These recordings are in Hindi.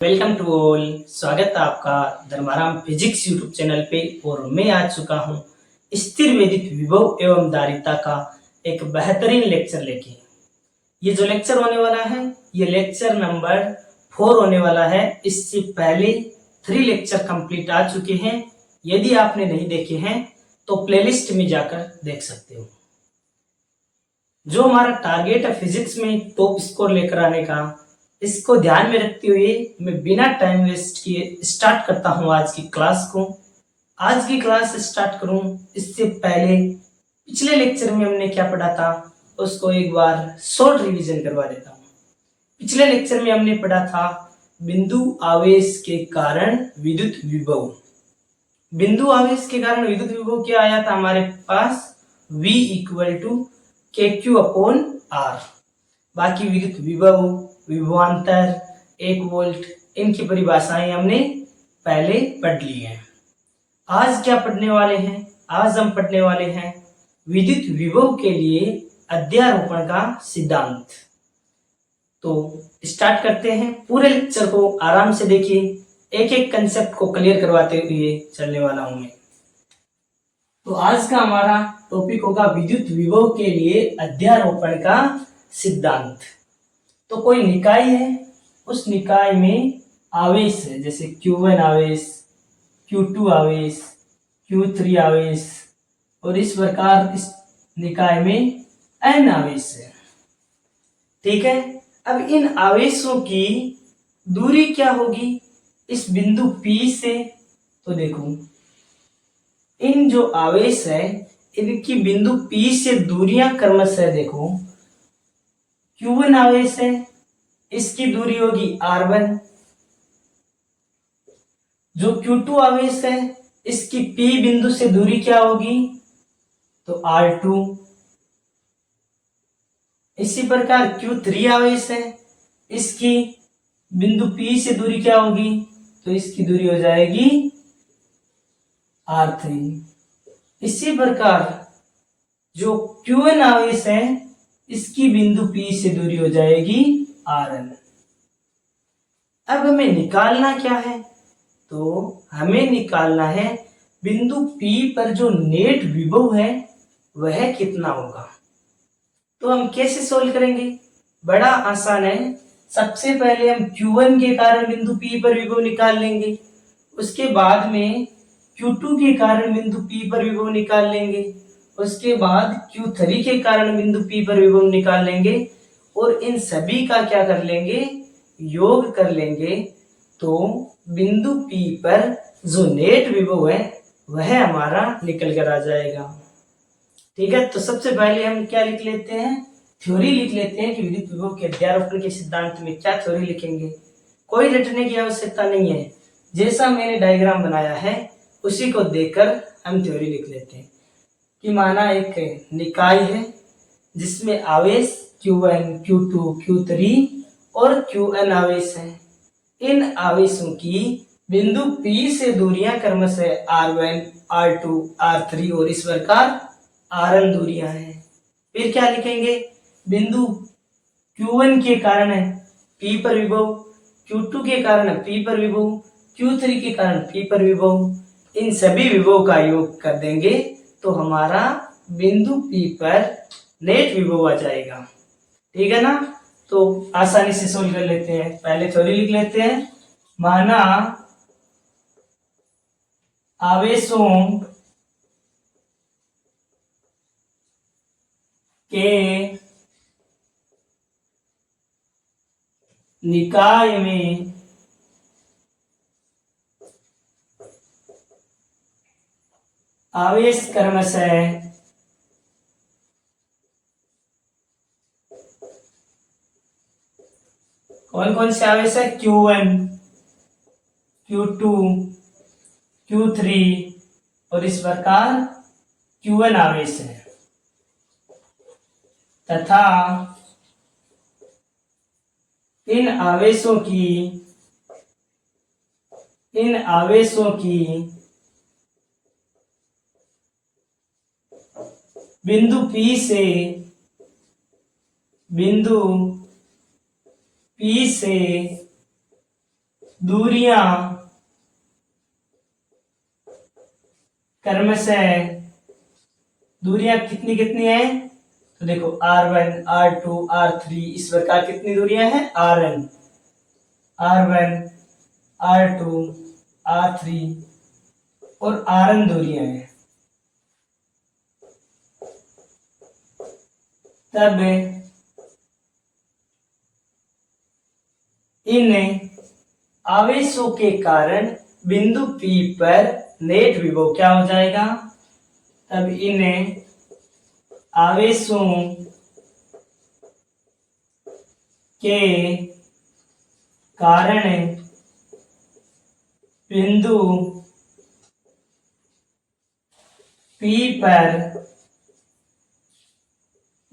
Welcome to all. स्वागत है आपका धर्माराम फिजिक्स यूट्यूब चैनल पे। और मैं आ चुका हूँ स्थिर वेदित विभव एवं धारिता का एक बेहतरीन लेक्चर लेके। ये जो लेक्चर होने वाला है ये लेक्चर नंबर 4 होने वाला है। इससे पहले 3 लेक्चर कंप्लीट आ चुके हैं। यदि आपने नहीं देखे हैं तो प्लेलिस्ट में जाकर देख सकते हो। जो हमारा टारगेट है फिजिक्स में टॉप स्कोर लेकर आने का, इसको ध्यान में रखते हुए मैं बिना टाइम वेस्ट किए स्टार्ट करता हूं आज की क्लास को। आज की क्लास स्टार्ट करूं इससे पहले पिछले लेक्चर में हमने क्या पढ़ा था उसको एक बार शॉर्ट रिवीजन करवा देता हूं। पिछले लेक्चर में हमने पढ़ा था बिंदु आवेश के कारण विद्युत विभव। बिंदु आवेश के कारण विद्युत विभव क्या आया था हमारे पास, V equal to KQ upon R। बाकी विद्युत विभव, विभवांतर, 1 वोल्ट, इनकी परिभाषाएं हमने पहले पढ़ ली हैं। आज क्या पढ़ने वाले हैं? आज हम पढ़ने वाले हैं विद्युत विभव के लिए अध्यारोपण का सिद्धांत। तो स्टार्ट करते हैं। पूरे लेक्चर को आराम से देखिए, एक एक कंसेप्ट को क्लियर करवाते हुए चलने वाला हूं मैं। तो आज का हमारा टॉपिक होगा विद्युत विभव के लिए अध्यारोपण का सिद्धांत। तो कोई निकाय है, उस निकाय में आवेश है, जैसे Q1 आवेश, Q2 आवेश, Q3 आवेश, और इस प्रकार इस निकाय में N आवेश है। ठीक है। अब इन आवेशों की दूरी क्या होगी इस बिंदु P से? तो देखो, इन जो आवेश है इनकी बिंदु P से दूरियां क्रमशः देखो, Q1 आवेश है, इसकी दूरी होगी R1। जो Q2 आवेश है इसकी P बिंदु से दूरी क्या होगी, तो R2। इसी प्रकार Q3 आवेश है, इसकी बिंदु P से दूरी क्या होगी, तो इसकी दूरी हो जाएगी R3। इसी प्रकार जो Q1 आवेश है इसकी बिंदु P से दूरी हो जाएगी Rn। अब हमें निकालना क्या है, तो हमें निकालना है बिंदु P पर जो नेट विभव है वह कितना होगा। तो हम कैसे सोल्व करेंगे? बड़ा आसान है। सबसे पहले हम Q1 के कारण बिंदु P पर विभव निकाल लेंगे, उसके बाद में Q2 के कारण बिंदु P पर विभव निकाल लेंगे, उसके बाद Q3 के कारण बिंदु P पर विभव निकाल लेंगे, और इन सभी का क्या कर लेंगे, योग कर लेंगे। तो बिंदु P पर जो नेट विभव है वह हमारा निकल कर आ जाएगा। ठीक है। तो सबसे पहले हम क्या लिख लेते हैं, थ्योरी लिख लेते हैं कि विद्युत विभव के अध्यारोपण के सिद्धांत में क्या थ्योरी लिखेंगे। कोई रटने की आवश्यकता नहीं है, जैसा मैंने डायग्राम बनाया है उसी को देखकर हम थ्योरी लिख लेते हैं। कि माना एक निकाय है जिसमें आवेश Q1, Q2, Q3 और Qn आवेश है। इन आवेशों की बिंदु P से दूरियां क्रमशः R1, R2, R3 और इस प्रकार Rn दूरियां हैं। फिर क्या लिखेंगे, बिंदु Q1 के कारण P पर विभव, Q2 के कारण P पर विभव, Q3 के कारण P पर विभव, इन सभी विभव का योग कर देंगे तो हमारा बिंदु P पर नेट विभव आ जाएगा। ठीक है ना। तो आसानी से सोल्व कर लेते हैं। पहले थ्योरी लिख लेते हैं। माना आवेशों के निकाय में आवेश क्रमशः कौन कौन से आवेश है, Q1, Q2, Q3 और इस प्रकार Qn आवेश है, तथा इन आवेशों की बिंदु P से दूरियां क्रमशः, दूरियां कितनी कितनी है, तो देखो R1 R2 R3 इस प्रकार कितनी दूरियां हैं, R1 R2 R3 और Rn दूरियां हैं। तब इन आवेशों के कारण बिंदु P पर नेट विभव क्या हो जाएगा, तब इन आवेशों के कारण बिंदु P पर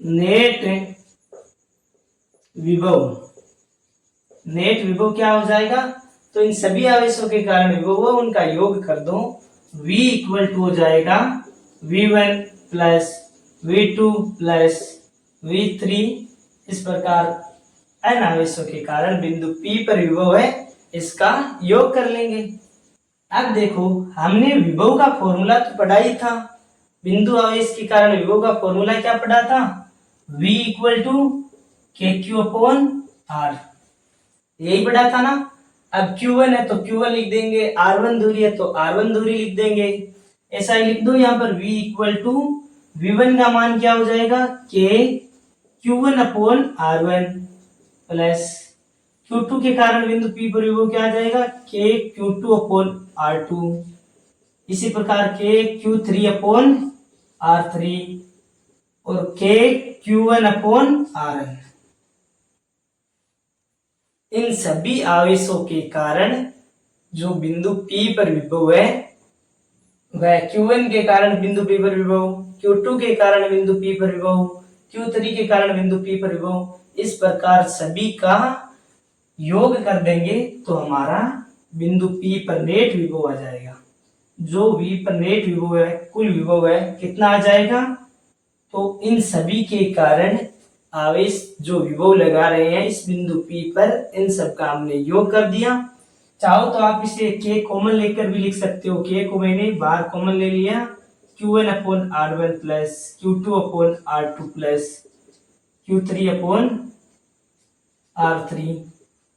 नेट विभव क्या हो जाएगा, तो इन सभी आवेशों के कारण विभव उनका योग कर दो, V इक्वल टू हो जाएगा V1 plus V2 plus V3। इस प्रकार n आवेशों के कारण बिंदु P पर विभव है, इसका योग कर लेंगे। अब देखो हमने विभव का फॉर्मूला तो पढ़ा ही था, बिंदु आवेश के कारण विभव का फॉर्मूला क्या पढ़ा था, V equal to KQ upon R, यही पढ़ा था ना। अब Q1 है तो Q1 लिख देंगे, R1 दूरी है तो R1 दूरी लिख देंगे, ऐसा ही लिख दो। यहाँ पर V इक्वल टू V1 का मान क्या हो जाएगा, K Q1 upon R1 plus Q2 के कारण बिंदु P पर विभव क्या आ जाएगा, K Q2 अपॉन R2, इसी प्रकार K Q3 अपॉन R3 और K Q1 अपॉन Rn। इन सभी आवेशों के कारण जो बिंदु P पर विभव है वह Q1 के कारण बिंदु P पर विभव, Q2 के कारण बिंदु P पर विभव, Q3 के कारण बिंदु P पर विभव, इस प्रकार सभी का योग कर देंगे तो हमारा बिंदु P पर नेट विभव आ जाएगा। जो V पर नेट विभव है, कुल विभव है, कितना आ जाएगा, तो इन सभी के कारण आवेश जो विभव लगा रहे हैं इस बिंदु P पर, इन सब का हमने योग कर दिया। चाहो तो आप इसे K कॉमन लेकर भी लिख सकते हो, K को मैंने बाहर कॉमन ले लिया, Q1 upon R1 plus Q2 upon R2 plus Q3 upon R3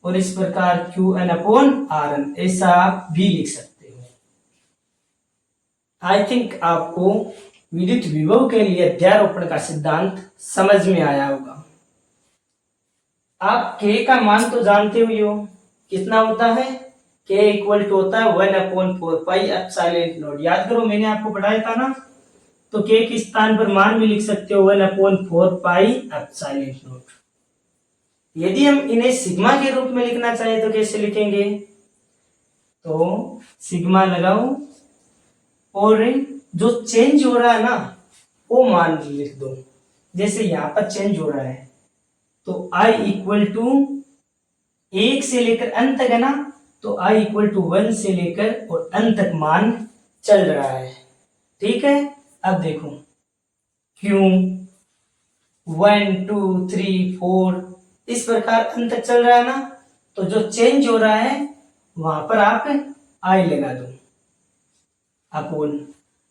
और इस प्रकार Qn अपॉन Rn, ऐसा आप भी लिख सकते हो। आई थिंक आपको विद्युत विभव के लिए अध्यारोपण का सिद्धांत समझ में आया होगा। आप K का मान तो जानते हो, कितना होता है, K इक्वल टू होता है 1/4 पाई एप्सिलॉन नॉट। याद करो मैंने आपको पढ़ाया था ना, तो K के स्थान पर मान भी लिख सकते हो 1/4 पाई एप्सिलॉन नॉट। यदि हम इन्हें सिग्मा के रूप में लिखना चाहे तो कैसे लिखेंगे, तो सिग्मा लगाओ और जो चेंज हो रहा है ना वो मान लिख दो। जैसे यहां पर चेंज हो रहा है तो I इक्वल टू 1 से लेकर n तक है ना, तो I इक्वल टू 1 से लेकर और n तक मान चल रहा है, ठीक है। अब देखो Q 1 2 3 4 इस प्रकार n तक चल रहा है ना, तो जो चेंज हो रहा है वहां पर आप I लगा दो अपोन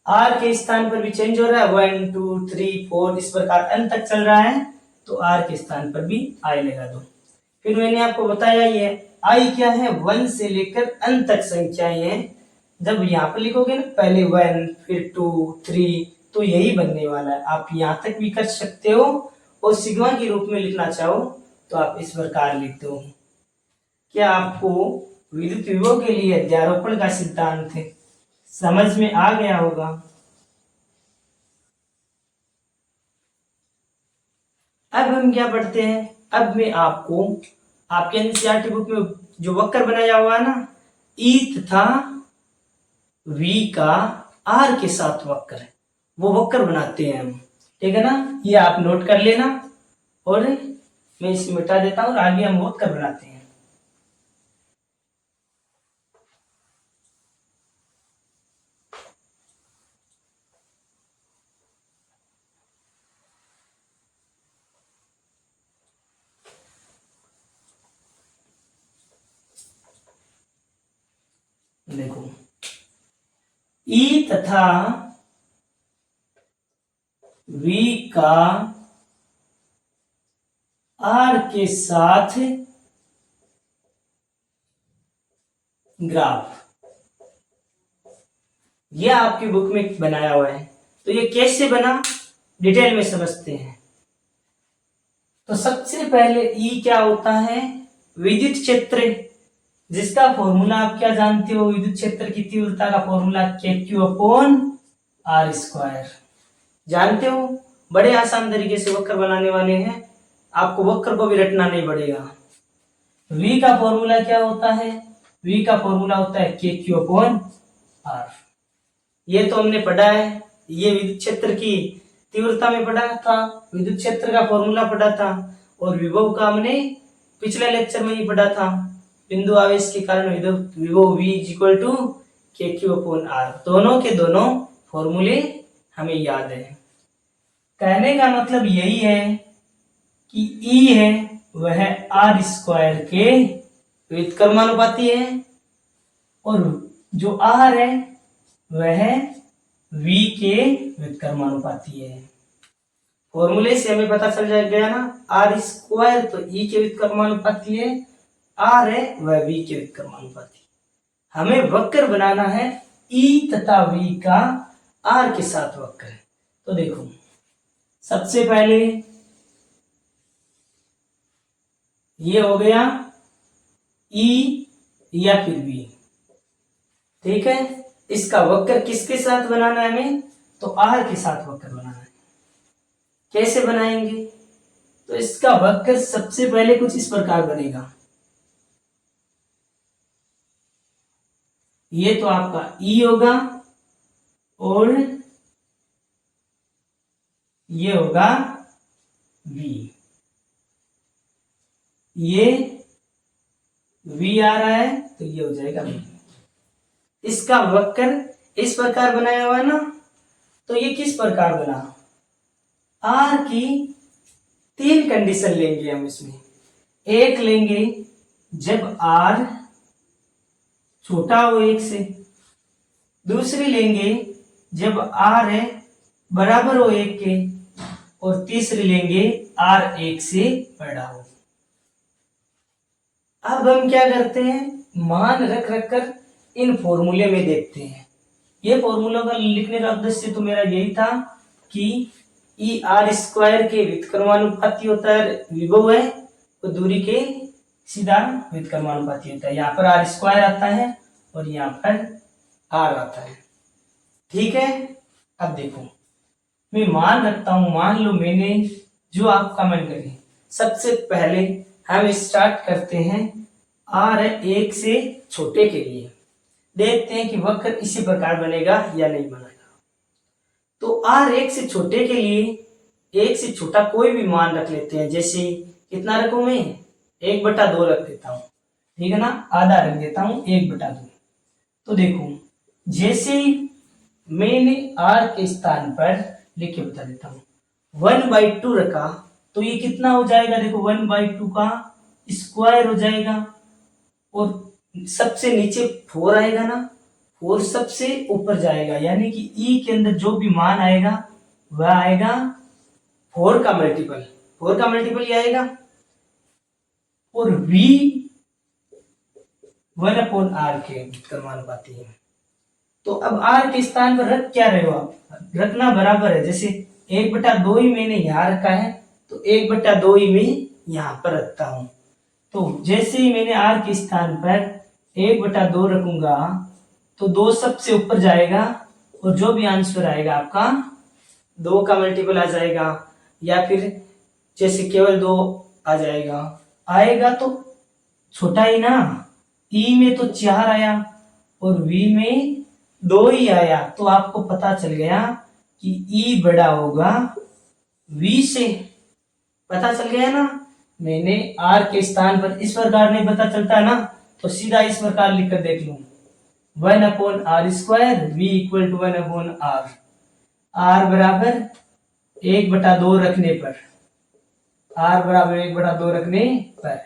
R के स्थान पर भी चेंज हो रहा है 1 2 3 4 इस प्रकार n तक चल रहा है, तो R के स्थान पर भी I लगा दो। फिर मैंने आपको बताया ये I क्या है, 1 से लेकर n तक संख्याएं हैं। जब यहाँ पर लिखोगे ना पहले 1 फिर 2 3 तो यही बनने वाला है। आप यहाँ तक भी कर सकते हो और सिग्मा के रूप में लिखना चाहो तो आप इस प्रकार लिख दो। क्या आपको विद्युत विभव के लिए अध्यारोपण का सिद्धांत समझ में आ गया होगा। अब हम क्या पढ़ते हैं, अब मैं आपको आपके एनसीईआरटी बुक में जो वक्र बनाया हुआ है ना, ई तथा वी का आर के साथ वक्र है, वो वक्र बनाते हैं हम, ठीक है ना। ये आप नोट कर लेना और मैं इसे मिटा देता हूं और आगे हम वक्र बनाते हैं। देखो ई तथा v का r के साथ ग्राफ, यह आपकी बुक में बनाया हुआ है। तो ये कैसे बना, डिटेल में समझते हैं। तो सबसे पहले ई क्या होता है, विद्युत क्षेत्र, जिसका फॉर्मूला आप क्या जानते हो, विद्युत क्षेत्र की तीव्रता का फॉर्मूला KQ/r²। जानते हो, बड़े आसान तरीके से वक्र बनाने वाले हैं, आपको वक्र को भी रटना नहीं पड़ेगा। V का फॉर्मूला क्या होता है, V का फॉर्मूला होता है KQ/r। ये तो हमने पढ़ा है, ये विद्युत क्षेत्र की तीव्रता में पढ़ा था, विद्युत क्षेत्र का फॉर्मूला पढ़ा था, और विभव का हमने पिछले लेक्चर में ही पढ़ा था। बिंदु आवेश के कारण विभव V = KQ/r। दोनों के दोनों फॉर्मूले हमें याद है। कहने का मतलब यही है कि E है वह r² के व्युत्क्रमानुपाती है, और जो r है वह v के व्युत्क्रमानुपाती है। फॉर्मूले से हमें पता चल गया ना, r² तो E के व्युत्क्रमानुपाती है, r है वह v के व्युत्क्रमानुपाती। हमें वक्र बनाना है E तथा v का r के साथ वक्र। तो देखो सबसे पहले ये हो गया E या फिर V, ठीक है। इसका वक्र किसके साथ बनाना है हमें, तो R के साथ वक्र बनाना है। कैसे बनाएंगे, तो इसका वक्र सबसे पहले कुछ इस प्रकार बनेगा। ये तो आपका E होगा और ये होगा V। ये V आ रहा है तो ये हो जाएगा V। इसका वक्र इस प्रकार बनाया हुआ है ना, तो ये किस प्रकार बना, R की 3 कंडीशन लेंगे हम इसमें। एक लेंगे जब R छोटा हो 1 से, दूसरी लेंगे जब R है बराबर हो 1 के, और तीसरी लेंगे R 1 से बड़ा हो। अब हम क्या करते हैं, मान रख रख कर इन फॉर्मूले में देखते हैं। ये फॉर्मूला का लिखने का उद्देश्य तो मेरा यही था कि E r² के व्युत्क्रमानुपाती होता है, विभव है, तो दूरी के सीधा व्युत्क्रमानुपाती होता है। यहाँ पर r² आता है और यहाँ पर r आता है, ठीक है। अब देखो मैं मान रखता हूं, मान लो मैंने जो आप कमेंट करें। सबसे पहले हम स्टार्ट करते हैं r 1 से छोटे के लिए, देखते हैं कि वक्र इसी प्रकार बनेगा या नहीं बनेगा। तो r 1 से छोटे के लिए 1 से छोटा कोई भी मान रख लेते हैं। जैसे कितना रखूं मैं, 1/2 रख देता हूं, ठीक है ना, आधा रख देता हूं 1/2। तो देखो जैसे मैंने r के स्थान पर लिख के बता देता हूं, 1/2 रखा तो ये कितना हो जाएगा, देखो 1/2 का स्क्वायर हो जाएगा, और सबसे नीचे 4 आएगा ना, 4 सबसे ऊपर जाएगा, यानी कि E के अंदर जो भी मान आएगा वह आएगा 4 का मल्टीपल, 4 का मल्टीपल ही आएगा। और V 1/r के व्युत्क्रमानुपाती है। तो अब r के स्थान पर रख क्या रहे हो आप, रखना बराबर है। जैसे 1/2 ही मैंने यहाँ रखा है, तो 1/2 ही मैं यहाँ पर रखता हूं। तो जैसे ही मैंने r के स्थान पर 1/2 रखूंगा तो 2 सबसे ऊपर जाएगा, और जो भी आंसर आएगा आपका 2 का मल्टीपल आ जाएगा, या फिर जैसे केवल 2 आ जाएगा, आएगा तो छोटा ही ना। E में तो 4 आया और V में 2 ही आया, तो आपको पता चल गया कि E बड़ा होगा V से। पता चल गया ना, मैंने R के स्थान पर इस प्रकार नहीं पता चलता ना, तो सीधा इस प्रकार लिखकर देख लूं, 1/r², V = 1/r। R बराबर 1/2 रखने पर, R बराबर 1/2 रखने पर,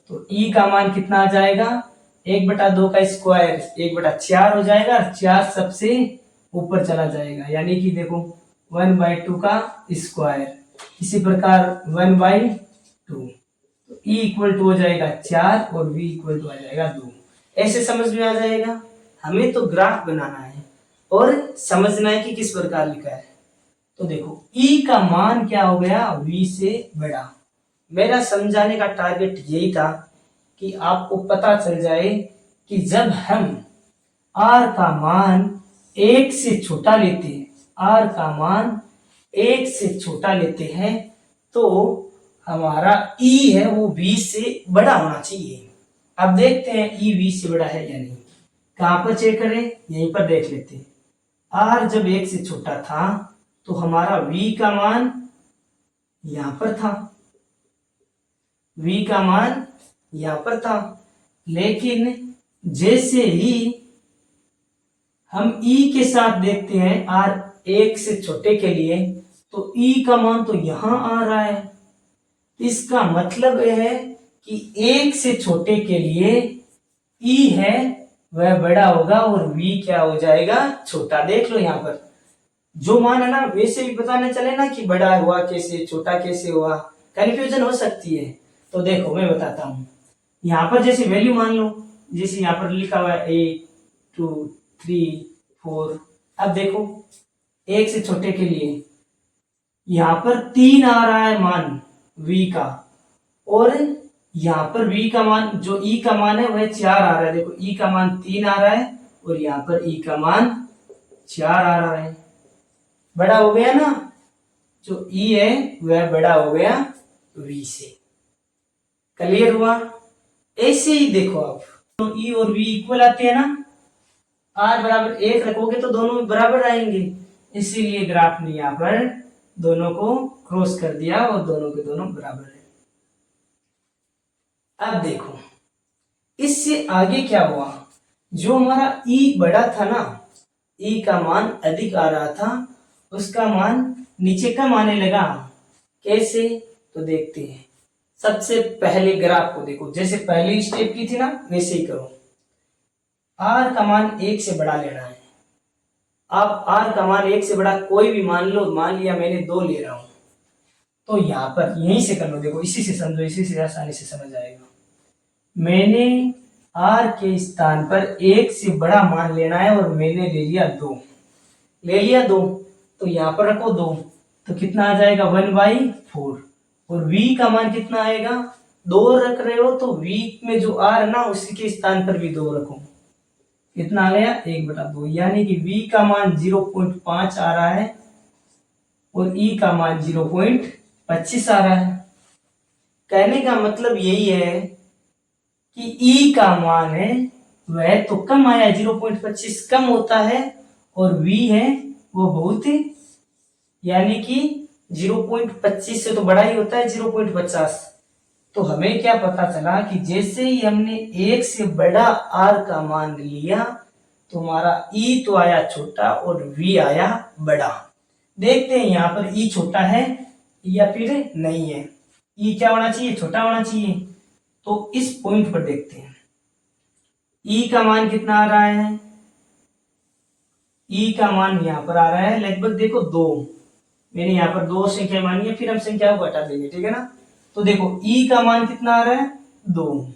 तो E का मान कितना आ जाएगा, 1/2 का स्क्वायर 1/4 हो जाएगा, 4 सबसे ऊपर चला जाएगा, यानी कि देखो 1/2 का स्क्वायर। इसी प्रकार 1/2, तो E इक्वल टू हो जाएगा 4 और V इक्वल टू आ जाएगा 2। ऐसे समझ में आ जाएगा। हमें तो ग्राफ बनाना है और समझना है कि किस प्रकार लिखा है। तो देखो E का मान क्या हो गया, V से बड़ा। मेरा समझाने का टारगेट यही था कि आपको पता चल जाए कि जब हम R का मान 1 से छोटा लेते हैं, R का मान 1 से छोटा लेते हैं, तो हमारा E है वो V से बड़ा होना चाहिए। अब देखते हैं E V से बड़ा है या नहीं। कहां पर चेक करें, यहीं पर देख लेते हैं। R जब 1 से छोटा था तो हमारा V का मान यहां पर था, V का मान यहां पर था। लेकिन जैसे ही हम E के साथ देखते हैं R 1 से छोटे के लिए, तो E का मान तो यहां आ रहा है। इसका मतलब यह है कि 1 से छोटे के लिए E है वह बड़ा होगा और V क्या हो जाएगा, छोटा। देख लो यहाँ पर जो मान है ना, वैसे भी पता नहीं चले ना कि बड़ा हुआ कैसे, छोटा कैसे हुआ, कंफ्यूजन हो सकती है। तो देखो मैं बताता हूँ। यहाँ पर जैसे वैल्यू मान लो, जैसे यहाँ पर लिखा हुआ है 8, 2, 3, 4। अब देखो 1 से छोटे के लिए यहाँ पर 3 आ रहा है मान V का, और यहाँ पर V का मान जो E का मान है वह 4 आ रहा है। देखो E का मान 3 आ रहा है और यहाँ पर E का मान 4 आ रहा है। बड़ा हो गया ना, जो E है वह बड़ा हो गया V से। क्लियर हुआ। ऐसे ही देखो आप, तो E और V इक्वल आते हैं ना, R बराबर 1 रखोगे तो दोनों बराबर आएंगे, इसीलिए ग्राफ ने यहाँ पर दोनों को क्रॉस कर दिया और दोनों के दोनों बराबर है। अब देखो इससे आगे क्या हुआ, जो हमारा E बड़ा था ना, E का मान अधिक आ रहा था, उसका मान नीचे कम आने लगा। कैसे, तो देखते हैं। सबसे पहले ग्राफ को देखो, जैसे पहली स्टेप की थी ना वैसे ही करो। R का मान 1 से बड़ा लेना है। आप R का मान 1 से बड़ा कोई भी मान लो, मान लिया मैंने 2 ले रहा हूं, तो यहां पर यहीं से कर लो। देखो इसी से समझो, इसी से आसानी से समझ आएगा। मैंने R के स्थान पर 1 से बड़ा मान लेना है और मैंने ले लिया 2, ले लिया 2, तो यहां पर रखो 2, तो कितना आ जाएगा 1/4। और V का मान कितना आएगा, 2 रख रहे हो तो V में जो R है ना उसी के स्थान पर भी 2 रखो। कितना आ गया 1/2, यानी कि V का मान 0.5 आ रहा है और E का मान 0.25 आ रहा है। कहने का मतलब यही है कि E का मान है वह तो कम आया, 0.25 कम होता है, और V है वो बहुत, यानी कि 0.25 से तो बड़ा ही होता है 0.50। तो हमें क्या पता चला कि जैसे ही हमने 1 से बड़ा R का मान लिया तो हमारा E तो आया छोटा और V आया बड़ा। देखते हैं यहाँ पर E छोटा है या फिर नहीं है। E क्या होना चाहिए, छोटा होना चाहिए। तो इस पॉइंट पर देखते हैं E का मान कितना आ रहा है। E का मान यहाँ पर आ रहा है लगभग देखो 2। मैंने यहाँ पर 2 संख्या मानी है, फिर हम संख्या को घटा देंगे, ठीक है ना। तो देखो E का मान कितना आ रहा है 2,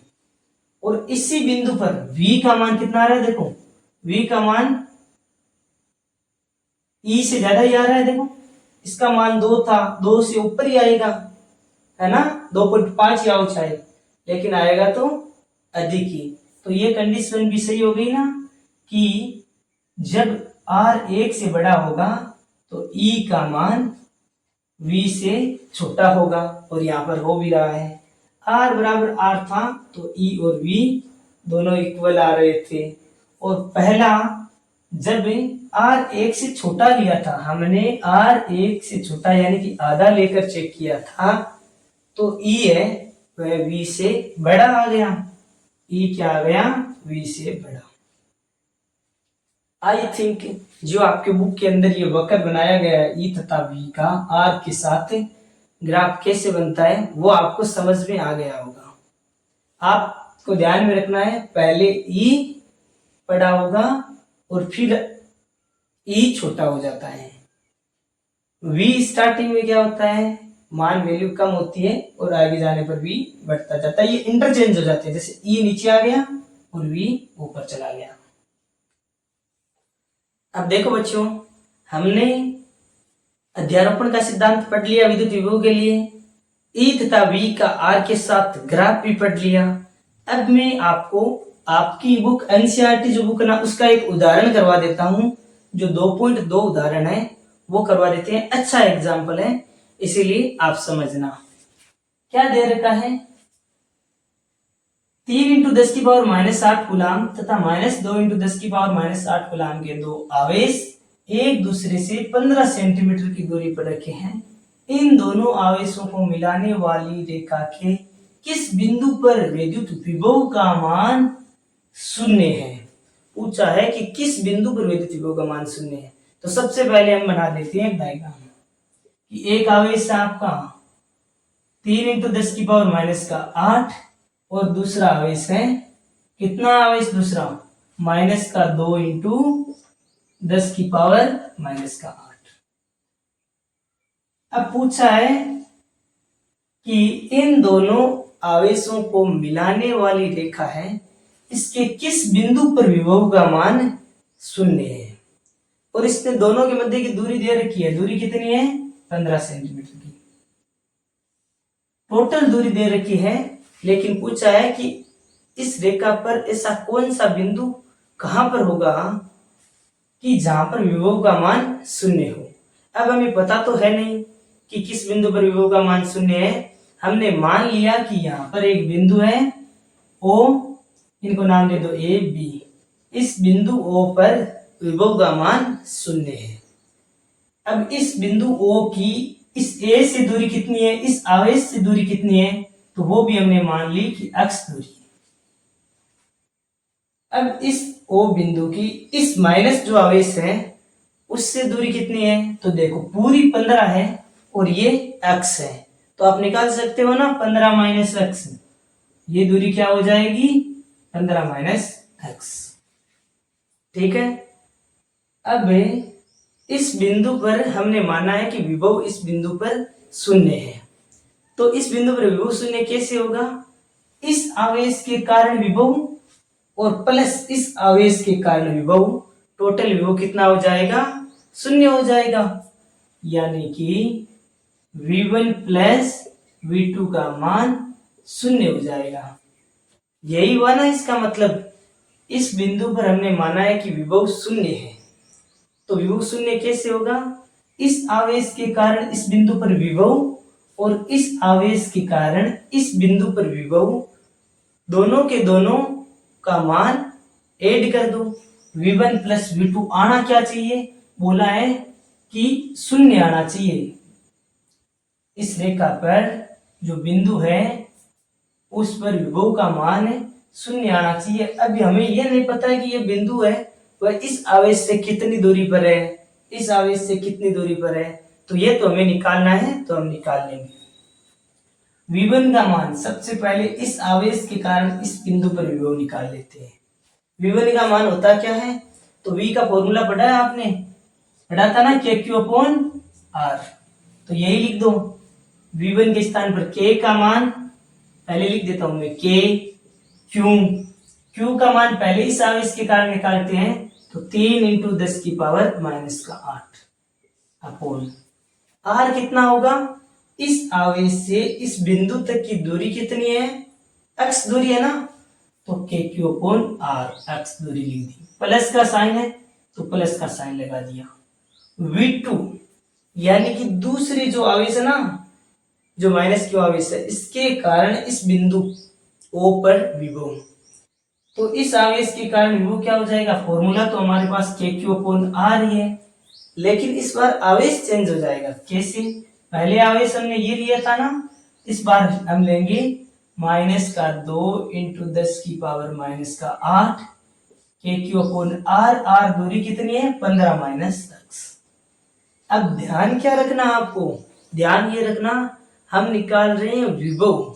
और इसी बिंदु पर V का मान कितना आ रहा है। देखो V का मान E से ज्यादा ही आ रहा है। देखो इसका मान 2 था, 2 से ऊपर ही आएगा, है ना, 2.5 या शायद, लेकिन आएगा तो अधिक ही। तो ये कंडीशन भी सही हो गई ना कि जब R 1 से बड़ा होगा तो E का मान V से छोटा होगा, और यहाँ पर हो भी रहा है। R बराबर R था तो E और V दोनों इक्वल आ रहे थे। और पहला जब R 1 से छोटा लिया था, हमने R 1 से छोटा यानी कि आधा लेकर चेक किया था, तो E है वह V से बड़ा आ गया। E क्या आ गया, V से बड़ा। आई थिंक जो आपके बुक के अंदर ये वक्र बनाया गया है E तथा V का R के साथ ग्राफ कैसे बनता है वो आपको समझ में आ गया होगा। आप को ध्यान में रखना है, पहले ई बड़ा होगा और फिर ई छोटा हो जाता है। वी स्टार्टिंग में क्या होता है, मान वैल्यू कम होती है और आगे जाने पर वी बढ़ता जाता है। ये इंटरचेंज हो जाते हैं, जैसे ई नीचे आ गया और वी ऊपर चला गया। अब देखो बच्चों, हमने अध्यारोपण का सिद्धांत पढ़ लिया विद्युत विभव के लिए, ई तथा वी का आर के साथ ग्राफ भी पढ़ लिया। अब मैं आपको आपकी बुक एनसीईआरटी जो बुक है ना, उसका एक उदाहरण करवा देता हूं, जो 2.2 उदाहरण है वो करवा देते हैं। अच्छा एग्जाम्पल है, इसीलिए आप समझना। क्या दे रखा है, 3 × 10⁻⁸ कूलाम तथा -2 × 10⁻⁸ कूलाम के दो आवेश एक दूसरे से 15 सेंटीमीटर की दूरी पर रखे हैं। इन दोनों आवेशों को मिलाने वाली रेखा के किस बिंदु पर विद्युत विभव का मान 0 है। पूछा है कि किस बिंदु पर विद्युत विभव का मान 0 है। तो सबसे पहले हम बना देते हैं डायग्राम कि एक आवेश है आपका 3 × 10⁻⁸ और दूसरा आवेश है, कितना आवेश दूसरा, -2 × 10⁻⁸। अब पूछा है कि इन दोनों आवेशों को मिलाने वाली रेखा है, इसके किस बिंदु पर विभव का मान 0 है। और इसने दोनों के मध्य की दूरी दे रखी है, दूरी कितनी है, 15 सेंटीमीटर की टोटल दूरी दे रखी है। लेकिन पूछा है कि इस रेखा पर ऐसा कौन सा बिंदु कहां पर होगा कि जहां पर विभव का मान 0 हो। अब हमें पता तो है नहीं कि किस बिंदु पर विभव का मान 0 है। हमने मान लिया कि यहाँ पर एक बिंदु है O, इनको नाम दे दो A B। इस बिंदु O पर विभव का मान 0 है। अब इस बिंदु O की इस A से दूरी कितनी है, इस आवेश से दूरी कितनी है, तो वो भी हमने मान ली कि x दूरी। अब इस O बिंदु की इस माइनस जो आवेश है उससे दूरी कितनी है, तो देखो पूरी 15 है और ये x है, तो आप निकाल सकते हो ना 15 - x, ये दूरी क्या हो जाएगी, 15 - x। ठीक है। अब इस बिंदु पर हमने माना है कि विभव इस बिंदु पर 0 है। तो इस बिंदु पर विभव 0 कैसे होगा, इस आवेश के कारण विभव और प्लस इस आवेश के कारण विभव, टोटल विभव कितना हो जाएगा, 0 हो जाएगा। यानी कि V1 प्लस V2 का मान 0 हो जाएगा। यही हुआ ना इसका मतलब, इस बिंदु पर हमने माना है कि विभव 0 है, तो विभव 0 कैसे होगा, इस आवेश के कारण इस बिंदु पर विभव और इस आवेश के कारण इस बिंदु पर विभव, दोनों के दोनों का मान ऐड कर दो। V1 प्लस V2 आना क्या चाहिए, बोला है कि 0 आना चाहिए। इस रेखा पर जो बिंदु है उस पर विभव का मान 0 आना चाहिए। अभी हमें यह नहीं पता है कि यह बिंदु है वह इस आवेश से कितनी दूरी पर है, इस आवेश से कितनी दूरी पर है, तो ये तो हमें निकालना है, तो हम निकाल लेंगे। V1 का मान सबसे पहले इस आवेश के कारण इस बिंदु पर विभव निकाल लेते हैं। V1 का मान होता क्या है, तो V का फॉर्मूला पढ़ा है आपने, पढ़ा था ना, KQ/R। तो यही लिख दो, V1 के स्थान पर K का मान पहले लिख देता हूं मैं, K Q का मान पहले इस आवेश के कारण निकालते हैं, तो 3 × 10⁻⁸ अपॉन R कितना होगा, इस आवेश से इस बिंदु तक की दूरी कितनी है, x दूरी है ना, तो KQ/R x दूरी लिख दी। प्लस का साइन है तो प्लस का साइन लगा दिया। V2 यानी कि दूसरी जो आवेश है ना, जो -Q आवेश है, इसके कारण इस बिंदु O पर विभव, तो इस आवेश के कारण विभव क्या हो जाएगा, फॉर्मूला तो हमारे पास KQ/R ही है, लेकिन इस बार आवेश चेंज हो जाएगा। कैसे, पहले आवेश हमने ये लिया था ना, इस बार हम लेंगे -2 × 10⁻⁸ KQ/R। R दूरी कितनी है, 15 - x। अब ध्यान क्या रखना आपको, ध्यान ये रखना हम निकाल रहे हैं विभव,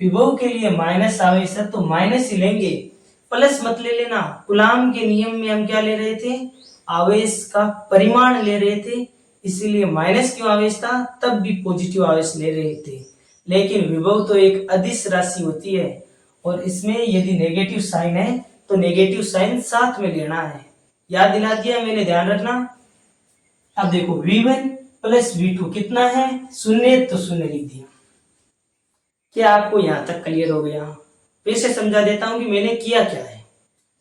विभव के लिए माइनस आवेश है तो माइनस ही लेंगे, प्लस मत ले लेना। कूलाम के नियम में हम क्या ले रहे थे, आवेश का परिमाण ले रहे थे, इसीलिए माइनस क्यों आवेश था, तब भी पॉजिटिव आवेश ले रहे थे। लेकिन विभव तो एक अदिश राशि होती है और इसमें यदि नेगेटिव साइन है तो नेगेटिव साइन साथ में लेना है। याद दिला दिया मैंने, ध्यान रखना। अब देखो V1 प्लस V2 कितना है, शून्य, तो शून्य लिख दिया। क्या आपको यहां तक क्लियर हो गया? फिर से समझा देता हूं कि मैंने किया क्या है।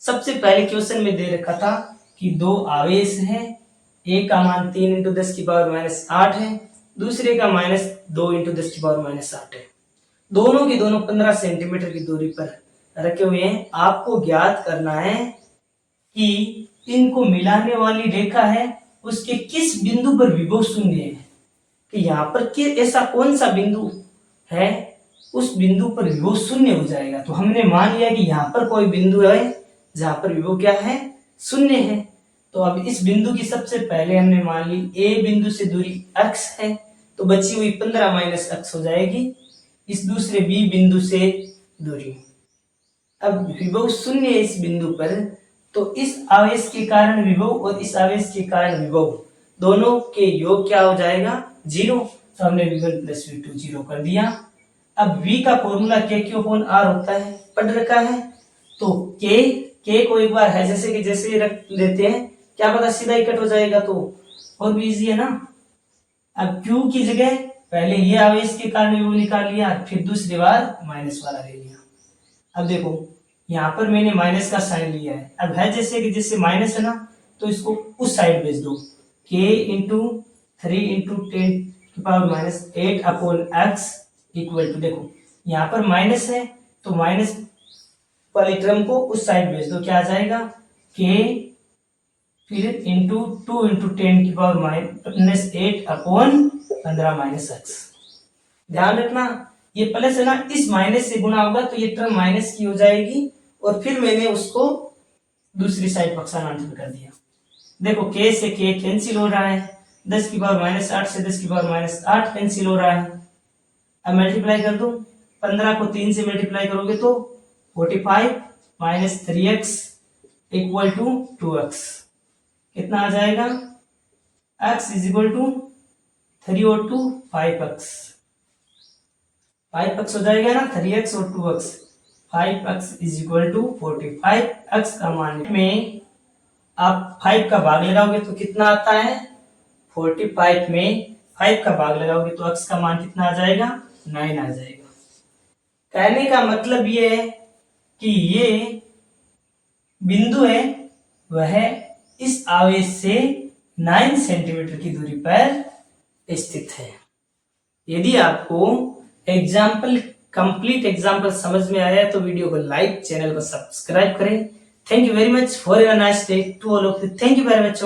सबसे पहले क्वेश्चन में दे रखा था कि दो आवेश है, एक का मान 3 × 10⁻8 है, दूसरे का -2 × 10⁻8 है। दोनों के दोनों 15 सेंटीमीटर की दूरी पर रखे हुए हैं। आपको ज्ञात करना है कि इनको मिलाने वाली रेखा है उसके किस बिंदु पर विभव शून्य है, कि यहाँ पर ऐसा कौन सा बिंदु है उस बिंदु पर विभव शून्य हो जाएगा। तो हमने मान लिया कि यहाँ पर कोई बिंदु है जहां पर विभव क्या है, शून्य है। तो अब इस बिंदु की सबसे पहले हमने मान ली ए बिंदु से दूरी x है, तो बची हुई 15 - x हो जाएगी इस दूसरे बी बिंदु से दूरी। अब विभव शून्य है इस बिंदु पर, तो इस आवेश के कारण विभव और इस आवेश के कारण विभव दोनों के योग क्या हो जाएगा, 0। तो हमने V1 + V2 0 कर दिया। अब V का फॉर्मूला K/R होता है, पढ़ रखा है। तो K को एक बार है जैसे कि जैसे रख लेते हैं, क्या पता सीधा ही कट हो जाएगा, तो और भी इजी है ना। अब Q की जगह पहले ये आवेश के कारण विभव निकाल लिया, फिर दूसरी बार माइनस वाला ले लिया। अब देखो यहाँ पर मैंने माइनस का साइन लिया है, अब है जैसे कि जैसे माइनस है ना, तो इसको उस साइड भेज दो। K × 3 × 10⁻8/x इक्वल टू, देखो यहाँ पर माइनस है तो माइनस वाली टर्म को उस साइड भेज दो, क्या आ जाएगा, K फिर इंटू 2 × 10⁻8/15 - x। ध्यान रखना ये प्लस है ना, इस माइनस से गुणा होगा तो ये टर्म माइनस की हो जाएगी और फिर मैंने उसको दूसरी साइड पक्षांतर कर दिया। देखो K से K कैंसिल हो रहा है, 10⁻8 से 10⁻8 कैंसिल हो रहा है। अब मल्टीप्लाई कर दो, 15 को 3 से मल्टीप्लाई करोगे तो 45 - 3x इक्वल टू 2x। कितना आ जाएगा, x इक्वल टू 3 और 2 5x। 5x हो जाएगा ना, 3x और 2x। 5x equal to 45। x का मान में आप 5 का भाग लगाओगे तो कितना आता है, 45 में 5 का भाग लगाओगे तो x का मान कितना आ जाएगा, 9 आ जाएगा। कहने का मतलब ये है कि ये बिंदु है वह इस आवेश से 9 सेंटीमीटर की दूरी पर स्थित है। यदि आपको कंप्लीट एग्जाम्पल समझ में आया तो वीडियो को लाइक, चैनल को सब्सक्राइब करें। Thank you very much for your nice day to all of you. Thank you very much.